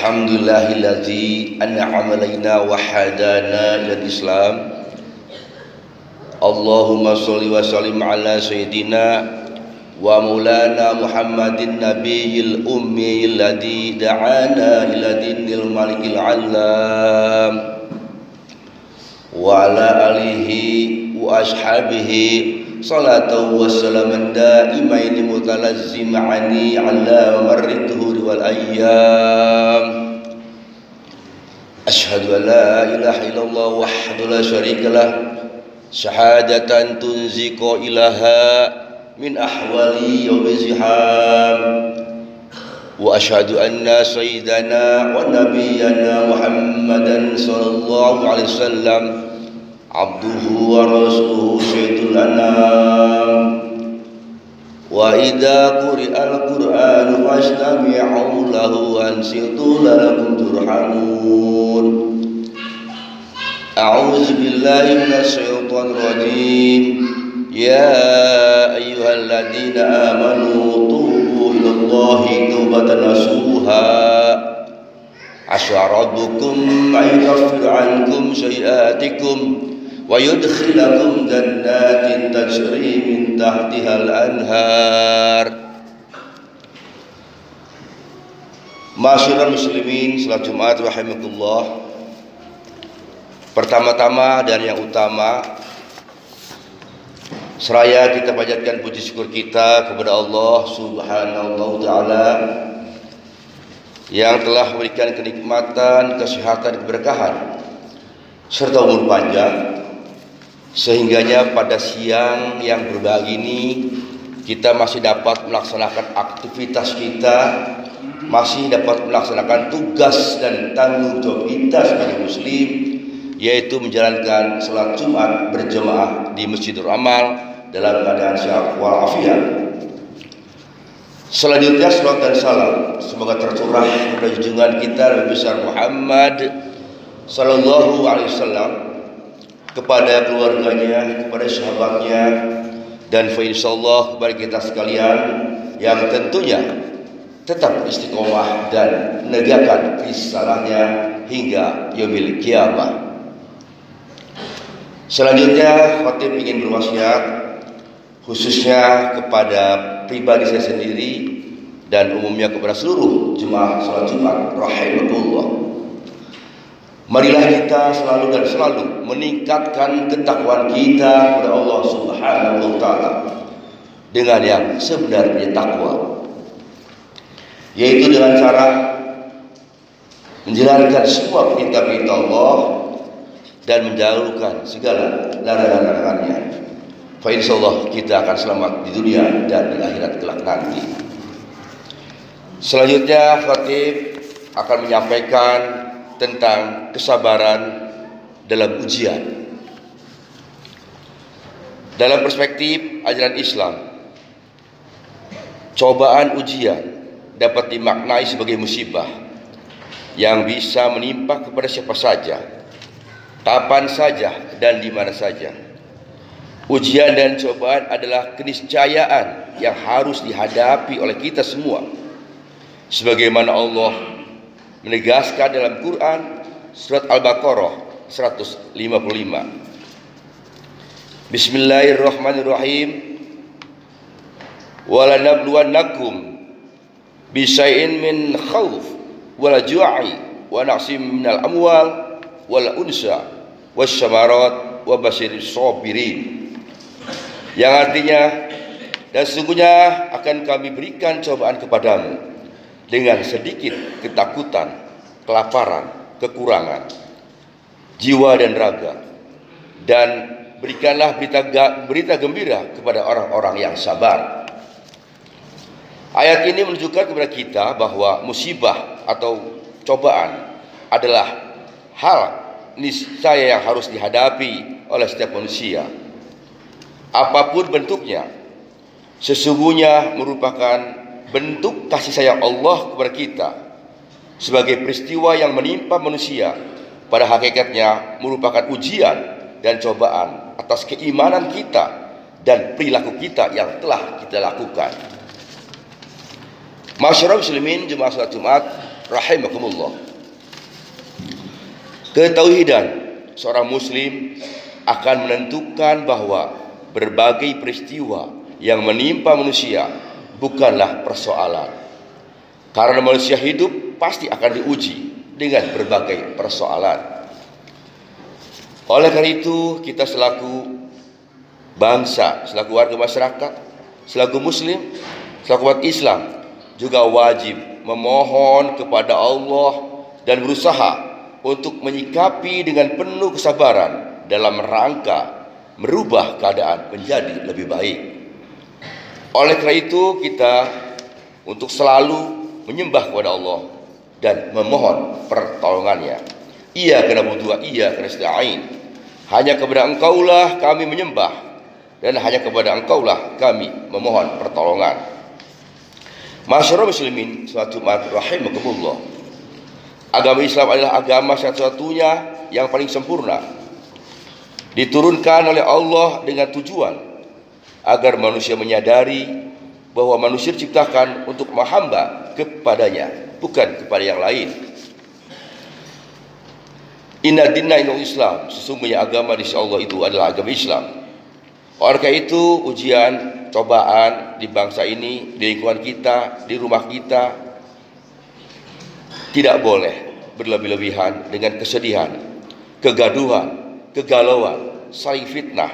Alhamdulillahilladzi an'ama alaina wa hadana ilal Islam. Allahumma sholli wa sallim ala sayyidina wa maulana Muhammadin nabiyil ummi alladzi da'ana ila dinil malikil alam wa ala alihi wa ashabihi salatu wa salaman daimaini mutalazzimani ala marrid dhuhuri wal ayyam. Asyhadu an la ilaha illallah wahdahu la syarika lah syahadatan tunziqu ilaha min ahwali yaumi ziham. Wa asyhadu anna sayyidana wa nabiyyana Muhammadan sallallahu alaihi wasallam abduhu wa rasuluhu sayyidul anam. Wa idza quri'al qur'anu fastami'u lahu wa ansitu la'allakum turhamun. A'udzu billahi minasy syaithanir rajim. Ya ayyuhalladzina amanu tubu ilallahi taubatan nasuha. Asa rabbukum ay yaghfir 'ankum sayi'atikum wa yudkhilakum jannatin tajri min tahtihal anhar. Ma'asyiral muslimin, salat Jumat rahimakumullah. Pertama-tama dan yang utama, seraya kita panjatkan puji syukur kita kepada Allah Subhanahu wa taala yang telah memberikan kenikmatan, kesehatan, keberkahan serta umur panjang, sehingganya pada siang yang berbahagia ini kita masih dapat melaksanakan aktivitas kita, masih dapat melaksanakan tugas dan tanggung jawab kita sebagai muslim, yaitu menjalankan salat Jumat berjamaah di Masjidul Amal dalam keadaan sehat walafiat. Selanjutnya salat dan salam semoga tercurah pada junjungan kita Nabi besar Muhammad sallallahu alaihi wasallam, kepada keluarganya, kepada sahabatnya, dan insyaallah kepada kita sekalian yang tentunya tetap istiqomah dan menegakkan risalahnya hingga yaumil qiyamah. Selanjutnya khatib ingin berwasiat khususnya kepada pribadi saya sendiri dan umumnya kepada seluruh jemaah salat Jumat rahimakumullah. Marilah kita selalu dan selalu meningkatkan ketakwaan kita kepada Allah Subhanahu wa taala dengan yang sebenarnya takwa, yaitu dengan cara menjalankan semua perintah-perintah Allah dan menjauhkan segala larangan-larangannya. Fa insyaallah kita akan selamat di dunia dan di akhirat kelak nanti. Selanjutnya khatib akan menyampaikan tentang kesabaran dalam ujian. Dalam perspektif ajaran Islam, cobaan ujian dapat dimaknai sebagai musibah yang bisa menimpa kepada siapa saja, kapan saja, dan di mana saja. Ujian dan cobaan adalah keniscayaan yang harus dihadapi oleh kita semua, sebagaimana Allah menegaskan dalam Quran surat Al-Baqarah 155. Bismillahirrahmanirrahim. Walanabluwannakum bisyai'in min khauf wal ju'i wa naqsim minal amwal wal unsa wasyamarat wa basyiris sabirin. Yang artinya, dan sesungguhnya akan kami berikan cobaan kepadamu dengan sedikit ketakutan, kelaparan, kekurangan jiwa dan raga, dan berikanlah berita gembira kepada orang-orang yang sabar. Ayat ini menunjukkan kepada kita bahwa musibah atau cobaan adalah hal niscaya yang harus dihadapi oleh setiap manusia, apapun bentuknya. Sesungguhnya merupakan bentuk kasih sayang Allah kepada kita sebagai peristiwa yang menimpa manusia, pada hakikatnya merupakan ujian dan cobaan atas keimanan kita dan perilaku kita yang telah kita lakukan. Masyarakat muslimin jemaah salat Jumat rahimakumullah. Ketauhidan seorang muslim akan menentukan bahwa berbagai peristiwa yang menimpa manusia bukanlah persoalan. Karena manusia hidup pasti akan diuji dengan berbagai persoalan. Oleh karena itu, kita selaku bangsa, selaku warga masyarakat, selaku muslim, selaku umat Islam juga wajib memohon kepada Allah dan berusaha untuk menyikapi dengan penuh kesabaran dalam rangka merubah keadaan menjadi lebih baik. Oleh karena itu, kita untuk selalu menyembah kepada Allah dan memohon pertolongannya. Ia kena butuh, ia kena nasta'in. Hanya kepada Engkaulah kami menyembah, dan hanya kepada Engkaulah kami memohon pertolongan. Masyarakat muslimin suatu rahimakumullah. Agama Islam adalah agama satu-satunya yang paling sempurna. Diturunkan oleh Allah dengan tujuan agar manusia menyadari bahwa manusia diciptakan untuk menghamba kepadanya, bukan kepada yang lain. Inna dinna inna Islam, sesungguhnya agama di sisi Allah itu adalah agama Islam. Oleh karena itu, ujian, cobaan di bangsa ini, di lingkungan kita, di rumah kita, tidak boleh berlebih-lebihan dengan kesedihan, kegaduhan, kegalauan, saling fitnah,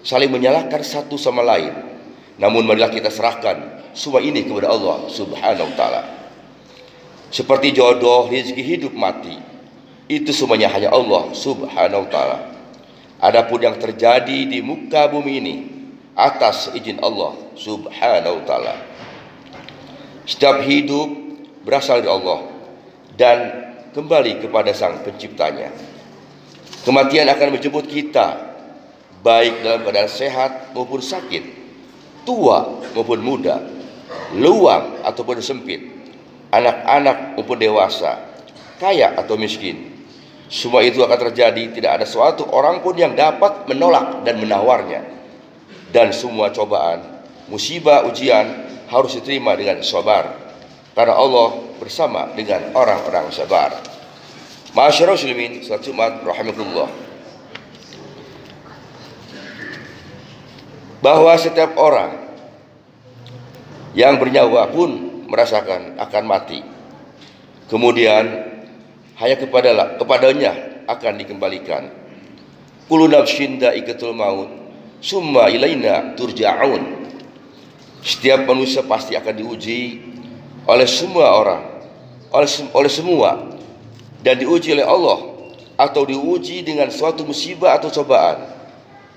saling menyalahkan satu sama lain. Namun marilah kita serahkan semua ini kepada Allah Subhanahu wa taala. Seperti jodoh, rezeki, hidup, mati, itu semuanya hanya Allah Subhanahu wa taala. Adapun yang terjadi di muka bumi ini atas izin Allah Subhanahu wa taala. Setiap hidup berasal dari Allah dan kembali kepada Sang Penciptanya. Kematian akan menjemput kita, baik dalam keadaan sehat maupun sakit, tua maupun muda, luang ataupun sempit, anak-anak maupun dewasa, kaya atau miskin. Semua itu akan terjadi, tidak ada suatu orang pun yang dapat menolak dan menawarnya. Dan semua cobaan, musibah, ujian harus diterima dengan sabar, karena Allah bersama dengan orang-orang sabar. Masyarakat muslimin salat Jumat rahimakumullah, bahwa setiap orang yang bernyawa pun merasakan akan mati. Kemudian hanya kepadanya akan dikembalikan. Kullu nafsin dha'iqatul maut, summa ilaina turja'un. Setiap manusia pasti akan diuji oleh semua orang, oleh semua, dan diuji oleh Allah atau diuji dengan suatu musibah atau cobaan.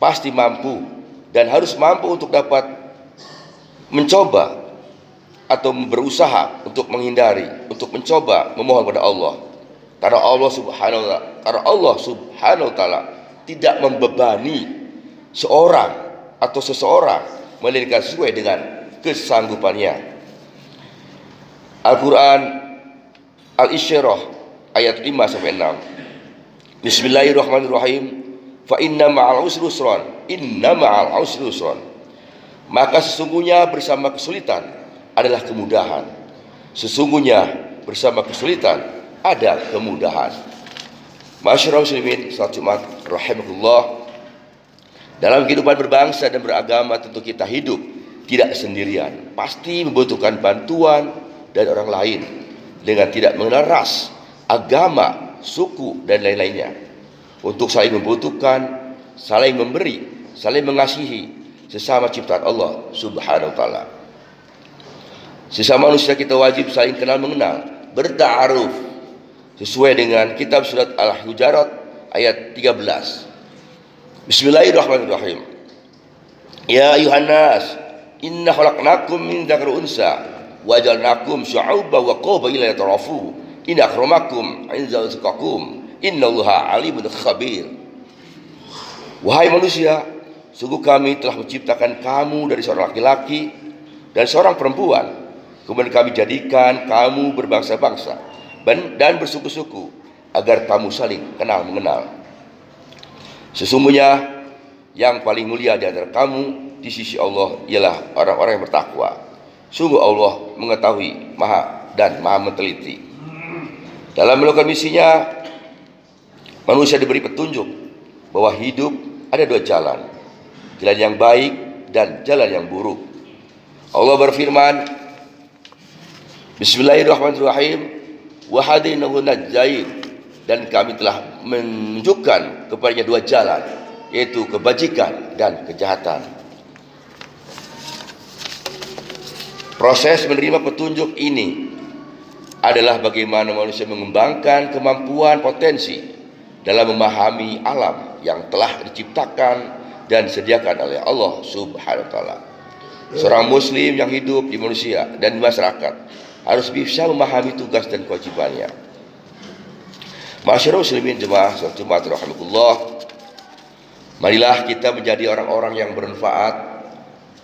Pasti mampu dan harus mampu untuk dapat mencoba atau berusaha untuk menghindari, untuk mencoba memohon kepada Allah. Karena Allah Subhanahu wa taala tidak membebani seorang atau seseorang melainkan sesuai dengan kesanggupannya. Al-Quran Al-Isyarah ayat 5 sampai 6. Bismillahirrahmanirrahim. Fa inna ma'al usri yusran, inna ma'al usri yusran. Maka sesungguhnya bersama kesulitan adalah kemudahan. Sesungguhnya bersama kesulitan ada kemudahan. Masyarakat muslimin salat Jumat rahimakumullah. Dalam kehidupan berbangsa dan beragama tentu kita hidup tidak sendirian, pasti membutuhkan bantuan dari orang lain dengan tidak mengenal ras, agama, suku dan lain-lainnya, untuk saling membutuhkan, saling memberi, saling mengasihi sesama ciptaan Allah Subhanahu wa taala. Sesama manusia kita wajib saling kenal mengenal, berta'aruf sesuai dengan kitab surat Al-Hujurat ayat 13. Bismillahirrahmanirrahim. Ya ayuhan nas, inna khalaqnakum min dzakari unsa wa ja'alnakum syu'uban wa qabaila lita'arafu. Inna akramakum 'inda atqakum, innallaha 'alimun khabir. Wahai manusia, sungguh kami telah menciptakan kamu dari seorang laki-laki dan seorang perempuan. Kemudian kami jadikan kamu berbangsa-bangsa dan bersuku-suku agar kamu saling kenal mengenal. Sesungguhnya yang paling mulia di antara kamu di sisi Allah ialah orang-orang yang bertakwa. Sungguh Allah mengetahui maha meneliti. Dalam melakukan misinya, manusia diberi petunjuk bahwa hidup ada dua jalan, jalan yang baik dan jalan yang buruk. Allah berfirman, Bismillahirrahmanirrahim, wa hadainahu najdain, dan kami telah menunjukkan kepadanya dua jalan, yaitu kebajikan dan kejahatan. Proses menerima petunjuk ini adalah bagaimana manusia mengembangkan kemampuan potensi dalam memahami alam yang telah diciptakan dan disediakan oleh Allah Subhanahu wa taala. Seorang muslim yang hidup di manusia dan di masyarakat harus bisa memahami tugas dan kewajibannya. Masyarakat muslimin jemaah salat Jumat rahimakumullah, marilah kita menjadi orang-orang yang bermanfaat,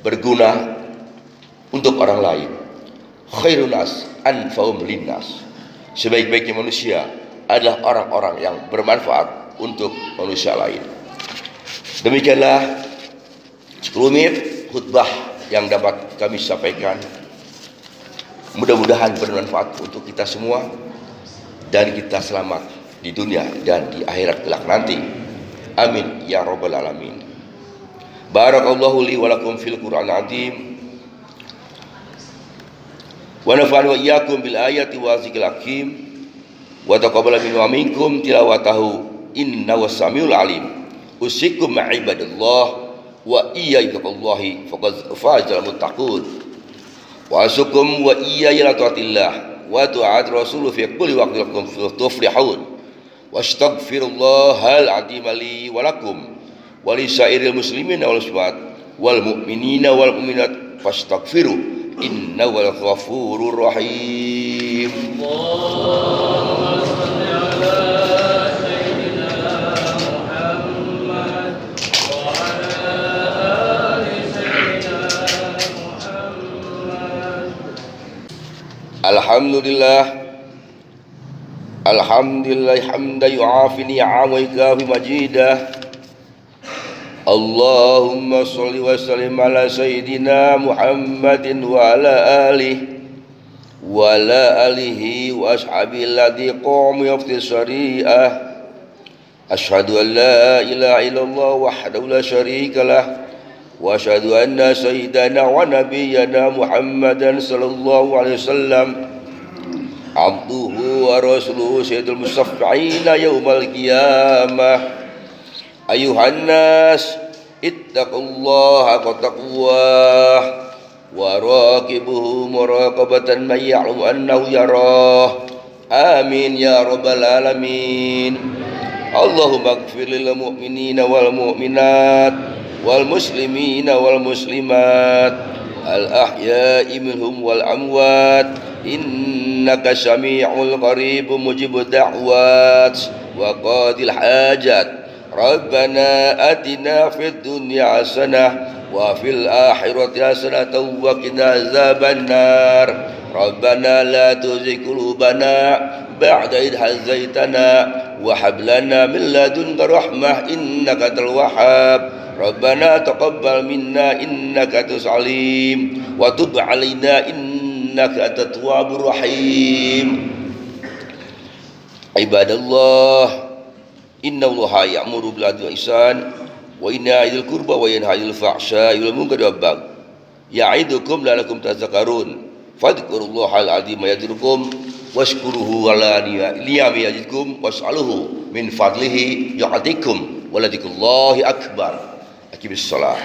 berguna untuk orang lain. Khairun nas anfa'um linnas. Sebaik-baiknya manusia adalah orang-orang yang bermanfaat untuk manusia lain. Demikianlah 10 menit khutbah yang dapat kami sampaikan. Mudah-mudahan bermanfaat untuk kita semua dan kita selamat di dunia dan di akhirat kelak nanti. Amin ya rabbal alamin. Barakallahu li wa lakum fil Qur'anil azim. Wa nafa'ani wa iyyakum bil ayati wa zikril hakim wa taqabbala minna wa minkum tilawatahu innahu was-samiul alim. Usikum ma'ibadallah wa iyyakullahi faqad fazal muttaqun wa asukum wa iyya ta'atillah wa ta'at rasul fi kulli waqtin tuflihun wa astaghfirullahal azim li wa lakum wa li sairil muslimin wal muslimat wal mu'minina wal mu'minat fastaghfiru innahu wal ghafurur rahim. Allahumma shalli ala sayyidina Muhammad wa ala ali sayyidina Muhammad. Alhamdulillah hamdan yu'afi ni'amahu wa yukafi majidah. Allahumma sholli wa sallim ala sayyidina Muhammadin wa ala alihi wa ashabihi alladhi qamu yafti syari'ah. Ashhadu an la ilaha illallah wahdahu la syarika lah wa ashhadu anna sayyidana wa nabiyyana Muhammadan sallallahu alaihi wasallam abduhu wa rasuluhu sayyidul musaffi'ina yaumal qiyamah. Ayuhan nas ittaqullaha haqqa taqwah wa raqibuhu muraqabatan man ya'lamu annahu yarah. Amin ya rabbal alamin. Allahumma ighfir lil mu'minina wal mu'minat wal muslimina wal muslimat al ahya'i minhum wal amwat innaka sami'ul qaribun mujibud da'wat wa qadil hajat. Rabbana atina fid dunya hasanah wa fil akhirati hasanah wa qina azabannar. Rabbana la tuzigh qulubana ba'da idh hadaytana wa hab lana min ladunka rahmah innaka antal wahhab. Rabbana taqabbal minna innaka antas alim wa tub 'alaina innaka antat tawwabur rahim. Ibadallah, inna Allaha ya'muru bil 'adli wal ihsan wa yanha 'anil qurba wa yanha 'anil fahsya'i wal munkari wal baghi ya'idukum la'allakum tadhakkarun. Fadhkurullahal 'azima yadhkurukum washkuruhu 'ala ni'amihi yazidkum was'aluhu min fadlihi yu'tikum wa ladhikrullahi akbar. Aqimis shalah.